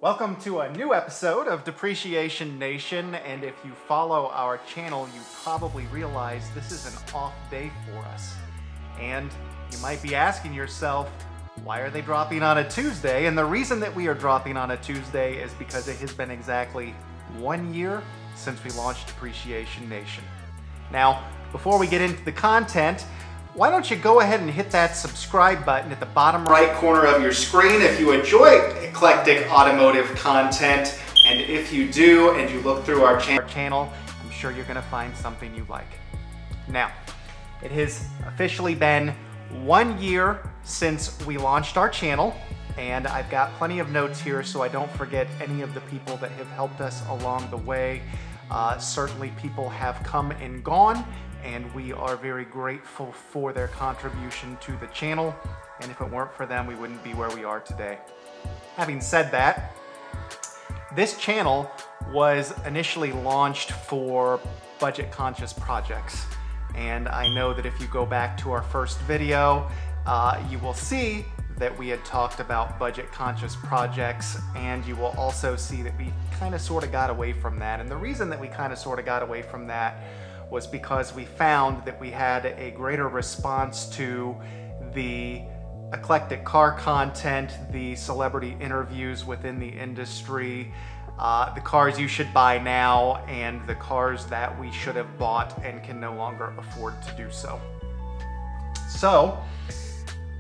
Welcome to a new episode of Depreciation Nation, and if you follow our channel, you probably realize this is an off day for us. And you might be asking yourself, why are they dropping on a Tuesday? And the reason that we are dropping on a Tuesday is because it has been exactly 1 year since we launched Depreciation Nation. Now, before we get into the content, why don't you go ahead and hit that subscribe button at the bottom right corner of your screen if you enjoy eclectic automotive content. And if you do, and you look through our channel, I'm sure you're gonna find something you like. Now, it has officially been 1 year since we launched our channel, and I've got plenty of notes here so I don't forget any of the people that have helped us along the way. Certainly people have come and gone, and we are very grateful for their contribution to the channel, and if it weren't for them, we wouldn't be where we are today. Having said that, this channel was initially launched for budget-conscious projects, and I know that if you go back to our first video, you will see that we had talked about budget-conscious projects, and you will also see that we kind of sort of got away from that. And the reason that we kind of sort of got away from that was because we found that we had a greater response to the eclectic car content, the celebrity interviews within the industry, the cars you should buy now, and the cars that we should have bought and can no longer afford to do so. So,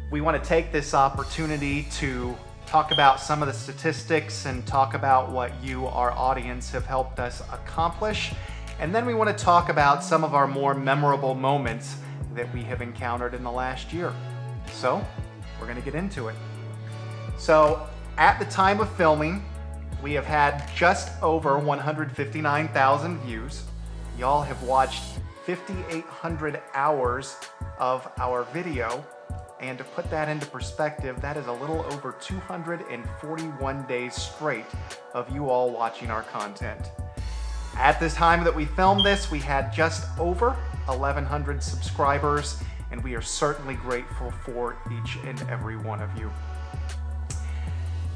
we want to take this opportunity to talk about some of the statistics and talk about what you, our audience, have helped us accomplish. And then we want to talk about some of our more memorable moments that we have encountered in the last year. So, we're going to get into it. So, at the time of filming, we have had just over 159,000 views. Y'all have watched 5,800 hours of our video. And to put that into perspective, that is a little over 241 days straight of you all watching our content. At this time that we filmed this, we had just over 1,100 subscribers, and we are certainly grateful for each and every one of you.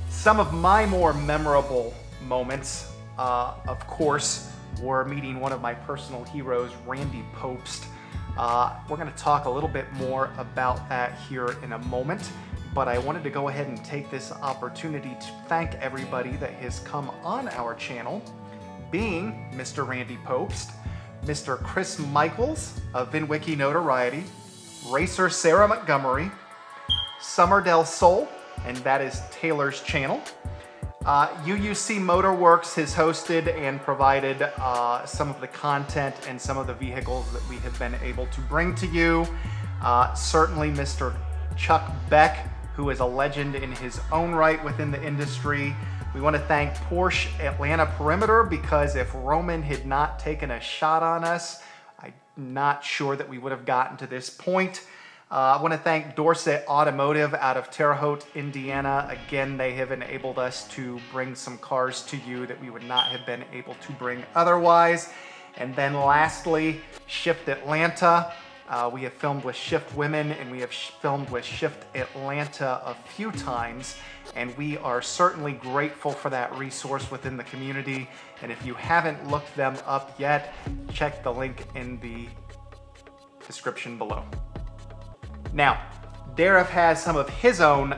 Some of my more memorable moments, of course, were meeting one of my personal heroes, Randy Pobst. We're going to talk a little bit more about that here in a moment, but I wanted to go ahead and take this opportunity to thank everybody that has come on our channel, being Mr. Randy Pobst, Mr. Chris Michaels of vinwiki Notoriety, Racer Sarah Montgomery, Summer Del Sol, and that is Taylor's channel. UUC Motorwerks has hosted and provided some of the content and some of the vehicles that we have been able to bring to you. Certainly Mr. Chuck Beck, who is a legend in his own right within the industry. We want to thank Porsche Atlanta Perimeter, because if Roman had not taken a shot on us, I'm not sure that we would have gotten to this point. I want to thank Dorset Automotive out of Terre Haute, Indiana. Again, they have enabled us to bring some cars to you that we would not have been able to bring otherwise. And then lastly, Shift Atlanta. We have filmed with Shift Women, and we have filmed with Shift Atlanta a few times, and we are certainly grateful for that resource within the community. And if you haven't looked them up yet, check the link in the description below. Now, Derriff has some of his own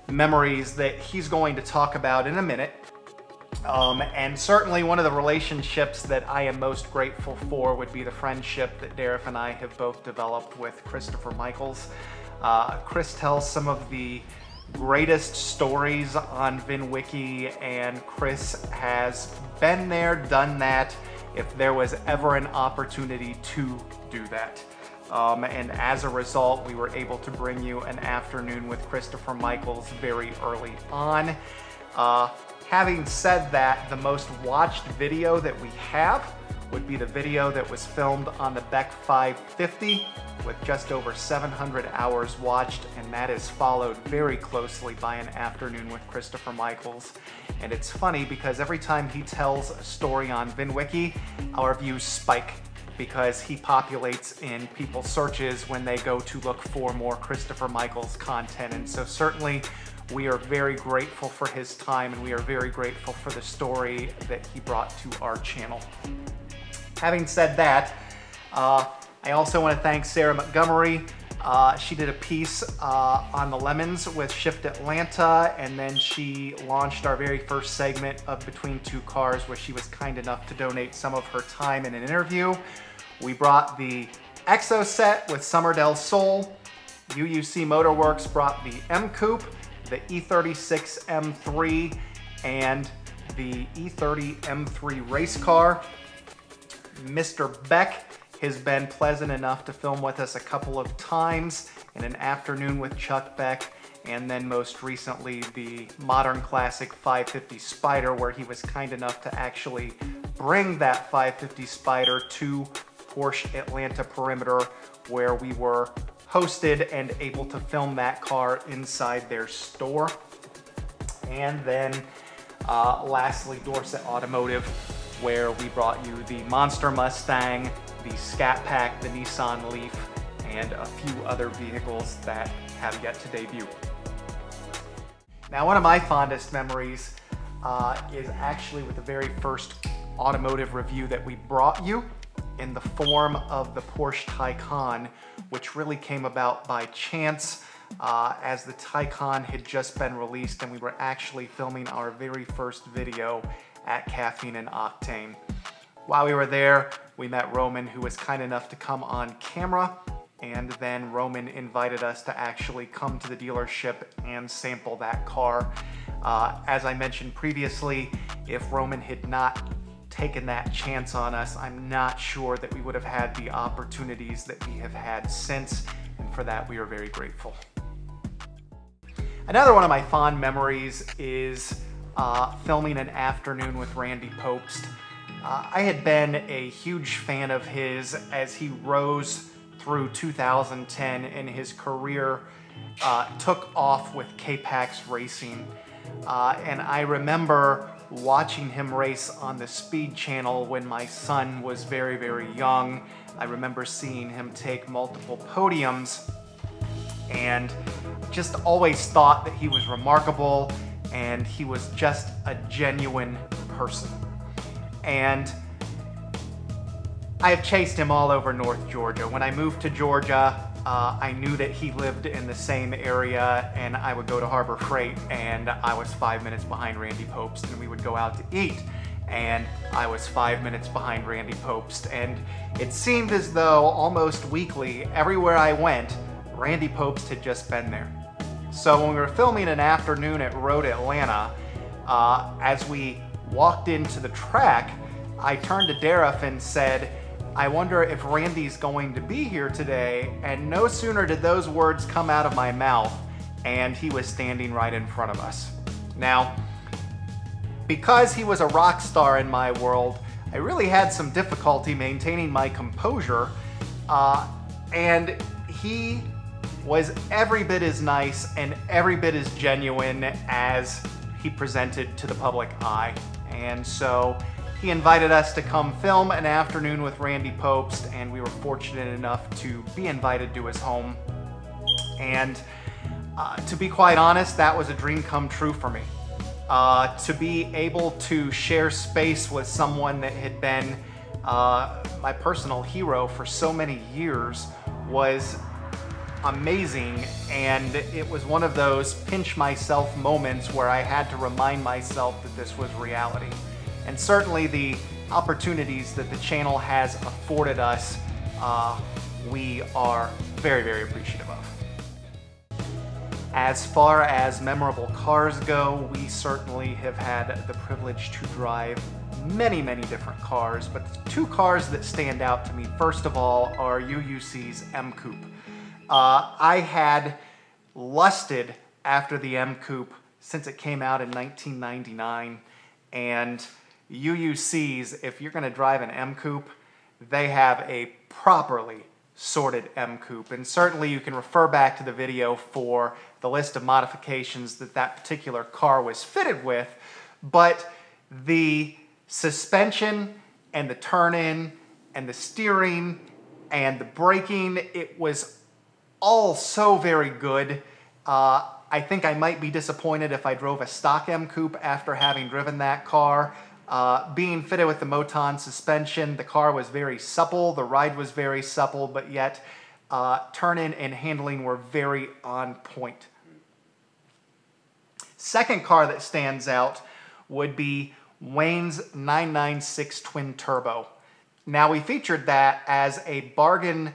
memories that he's going to talk about in a minute. And certainly one of the relationships that I am most grateful for would be the friendship that Derriff and I have both developed with Christopher Michaels. Chris tells some of the greatest stories on vinwiki, and Chris has been there, done that, if there was ever an opportunity to do that. And as a result, we were able to bring you an afternoon with Christopher Michaels very early on. Having said that, the most watched video that we have would be the video that was filmed on the Beck 550 with just over 700 hours watched, and that is followed very closely by an afternoon with Christopher Michaels. And it's funny because every time he tells a story on vinwiki, our views spike, because he populates in people's searches when they go to look for more Christopher Michaels content. And so certainly We are very grateful for his time, and we are very grateful for the story that he brought to our channel. Having said that, I also want to thank Sarah Montgomery. She did a piece on the lemons with Shift Atlanta, and then she launched our very first segment of Between Two Cars, where she was kind enough to donate some of her time in an interview. We brought the Exo set with Summer Del Sol. UUC Motorwerks brought the M Coupe, the E36 M3, and the E30 M3 race car. Mr. Beck has been pleasant enough to film with us a couple of times in An Afternoon with Chuck Beck, and then most recently the modern classic 550 Spider, where he was kind enough to actually bring that 550 Spider to Porsche Atlanta Perimeter, where we were hosted and able to film that car inside their store. And then lastly, Dorset Automotive, where we brought you the Monster Mustang, the Scat Pack, the Nissan Leaf, and a few other vehicles that have yet to debut. Now, one of my fondest memories is actually with the very first automotive review that we brought you, in the form of the Porsche Taycan, which really came about by chance as the Taycan had just been released and we were actually filming our very first video at Caffeine and Octane. While we were there, we met Roman, who was kind enough to come on camera, and then Roman invited us to actually come to the dealership and sample that car. As I mentioned previously, if Roman had not taken that chance on us, I'm not sure that we would have had the opportunities that we have had since, and for that we are very grateful. Another one of my fond memories is filming An Afternoon with Randy Pobst. I had been a huge fan of his as he rose through 2010 and his career took off with K-Pax Racing. And I remember watching him race on the Speed Channel when my son was very, very young. I remember seeing him take multiple podiums and just always thought that he was remarkable and he was just a genuine person. And I have chased him all over North Georgia. When I moved to Georgia, I knew that he lived in the same area, and I would go to Harbor Freight, and I was 5 minutes behind Randy Pobst, and we would go out to eat, and I was 5 minutes behind Randy Pobst, and it seemed as though almost weekly, everywhere I went, Randy Pobst had just been there. So when we were filming An Afternoon at Road Atlanta, as we walked into the track, I turned to Derriff and said, I wonder if Randy's going to be here today, and no sooner did those words come out of my mouth, and he was standing right in front of us. Now, because he was a rock star in my world, I really had some difficulty maintaining my composure, and he was every bit as nice and every bit as genuine as he presented to the public eye. And so he invited us to come film An Afternoon with Randy Pobst, and we were fortunate enough to be invited to his home. And to be quite honest, that was a dream come true for me. To be able to share space with someone that had been my personal hero for so many years was amazing, and it was one of those pinch myself moments where I had to remind myself that this was reality. And certainly the opportunities that the channel has afforded us, we are very, very appreciative of. As far as memorable cars go, we certainly have had the privilege to drive many, many different cars, but the two cars that stand out to me, first of all, are UUC's M Coupe. I had lusted after the M Coupe since it came out in 1999, and UUC's, if you're going to drive an M Coupe, they have a properly sorted M Coupe, and certainly you can refer back to the video for the list of modifications that that particular car was fitted with, but the suspension and the turn-in and the steering and the braking, it was all so very good. I think I might be disappointed if I drove a stock M Coupe after having driven that car. Being fitted with the Moton suspension, the car was very supple, the ride was very supple, but yet turn-in and handling were very on point. Second car that stands out would be Wayne's 996 Twin Turbo. Now, we featured that as a bargain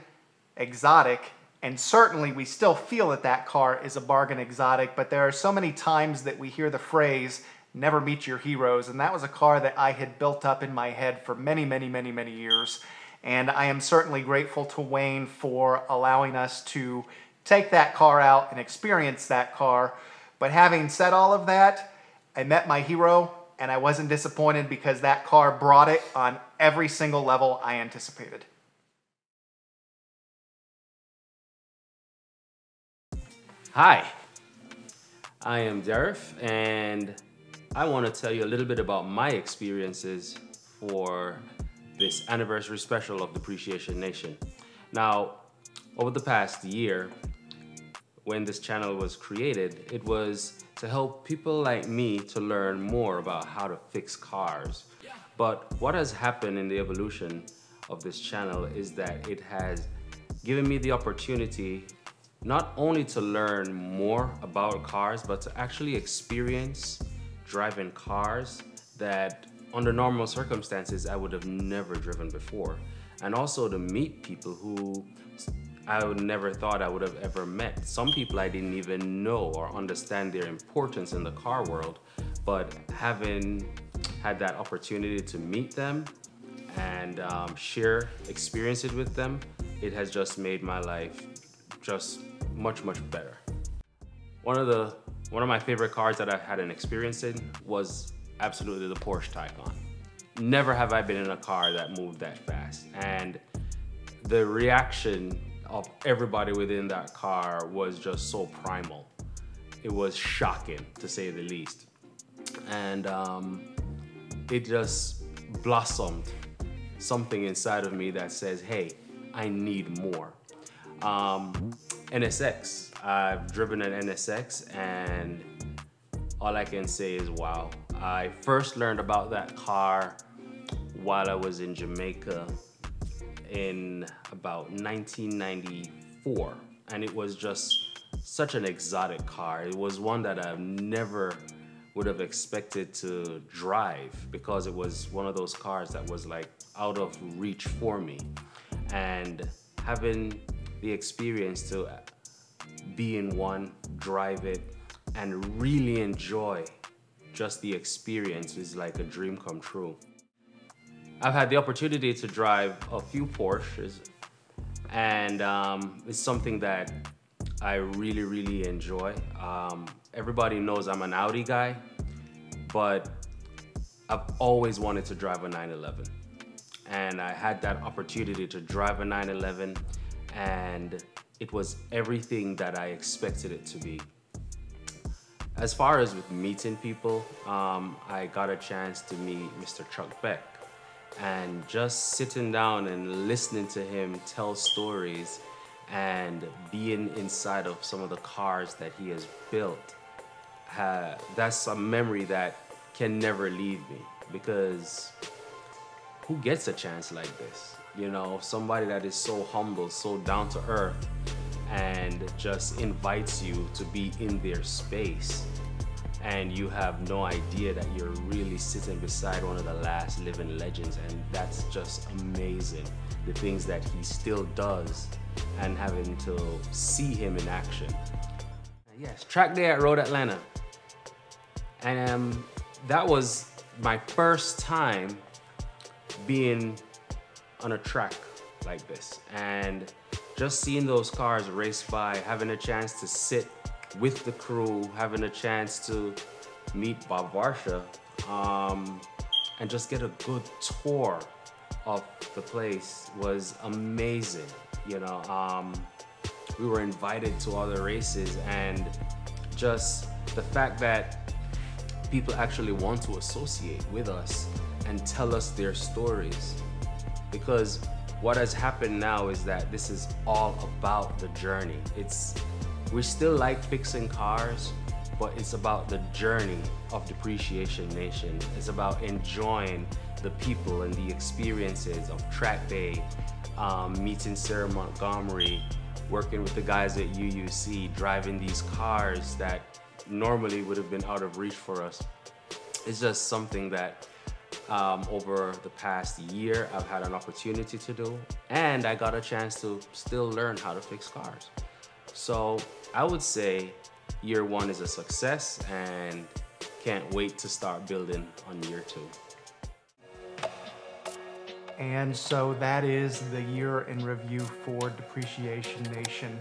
exotic, and certainly we still feel that that car is a bargain exotic, but there are so many times that we hear the phrase, never meet your heroes, and that was a car that I had built up in my head for many, many, many, many years. And I am certainly grateful to Wayne for allowing us to take that car out and experience that car. But having said all of that, I met my hero, and I wasn't disappointed because that car brought it on every single level I anticipated. Hi, I am Derriff, and I want to tell you a little bit about my experiences for this anniversary special of Depreciation Nation. Now, over the past year, when this channel was created, it was to help people like me to learn more about how to fix cars. But what has happened in the evolution of this channel is that it has given me the opportunity not only to learn more about cars, but to actually experience driving cars that under normal circumstances I would have never driven before. And also to meet people who I would never thought I would have ever met. Some people I didn't even know or understand their importance in the car world, but having had that opportunity to meet them and share experiences with them, it has just made my life just much, much better. One of my favorite cars that I had an experience in was absolutely the Porsche Taycan. Never have I been in a car that moved that fast, and the reaction of everybody within that car was just so primal. It was shocking, to say the least. And it just blossomed something inside of me that says, hey, I need more. NSX, I've driven an NSX, and all I can say is wow. I first learned about that car while I was in Jamaica in about 1994, and it was just such an exotic car. It was one that I never would have expected to drive because it was one of those cars that was like out of reach for me. And having the experience to be in one, drive it, and really enjoy just the experience is like a dream come true. I've had the opportunity to drive a few Porsches, and it's something that I really, really enjoy. Everybody knows I'm an Audi guy, but I've always wanted to drive a 911. And I had that opportunity to drive a 911, and it was everything that I expected it to be. As far as with meeting people, I got a chance to meet Mr. Chuck Beck. And just sitting down and listening to him tell stories and being inside of some of the cars that he has built, that's a memory that can never leave me, because who gets a chance like this? You know, somebody that is so humble, so down to earth, and just invites you to be in their space. And you have no idea that you're really sitting beside one of the last living legends, and that's just amazing. The things that he still does, and having to see him in action. Yes, track day at Road Atlanta. And that was my first time being on a track like this. And just seeing those cars race by, having a chance to sit with the crew, having a chance to meet Varsha, and just get a good tour of the place was amazing. You know, we were invited to other races, and just the fact that people actually want to associate with us and tell us their stories. Because what has happened now is that this is all about the journey. It's we still like fixing cars, but it's about the journey of Depreciation Nation. It's about enjoying the people and the experiences of track day, meeting Sarah Montgomery, working with the guys at UUC, driving these cars that normally would have been out of reach for us. It's just something that over the past year I've had an opportunity to do, and I got a chance to still learn how to fix cars. So I would say year one is a success and can't wait to start building on year two. And so that is the year in review for Depreciation Nation.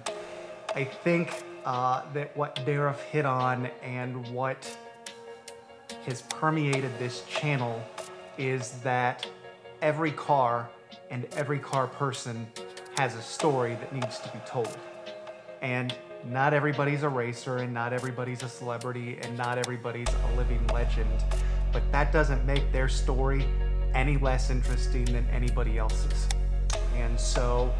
I think that what Derriff hit on and what has permeated this channel is that every car and every car person has a story that needs to be told. And not everybody's a racer, and not everybody's a celebrity, and not everybody's a living legend, but that doesn't make their story any less interesting than anybody else's. And so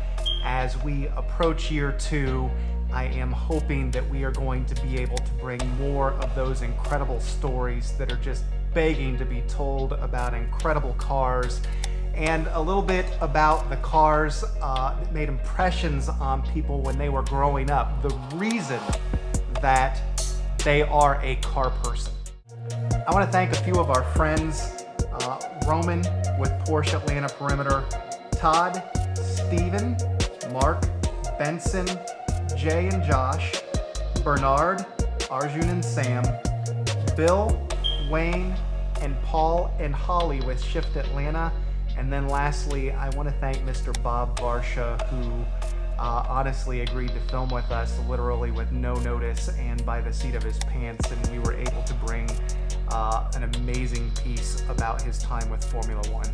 as we approach year two, I am hoping that we are going to be able to bring more of those incredible stories that are just begging to be told about incredible cars, and a little bit about the cars that made impressions on people when they were growing up, the reason that they are a car person. I want to thank a few of our friends, Roman with Porsche Atlanta Perimeter, Todd, Steven, Mark, Benson, Jay and Josh, Bernard, Arjun and Sam, Bill, Wayne, and Paul and Holly with Shift Atlanta. And then lastly, I want to thank Mr. Bob Varsha, who honestly agreed to film with us literally with no notice and by the seat of his pants, and we were able to bring an amazing piece about his time with Formula One.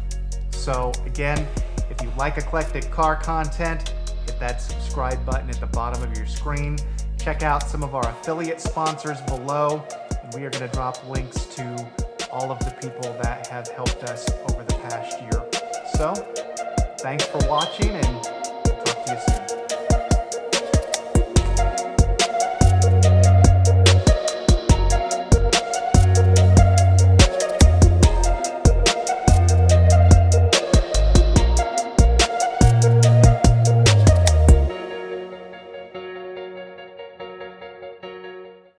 So again, if you like eclectic car content, hit that subscribe button at the bottom of your screen. Check out some of our affiliate sponsors below, and we are going to drop links to all of the people that have helped us over the past year. So, thanks for watching, and we'll talk to you soon.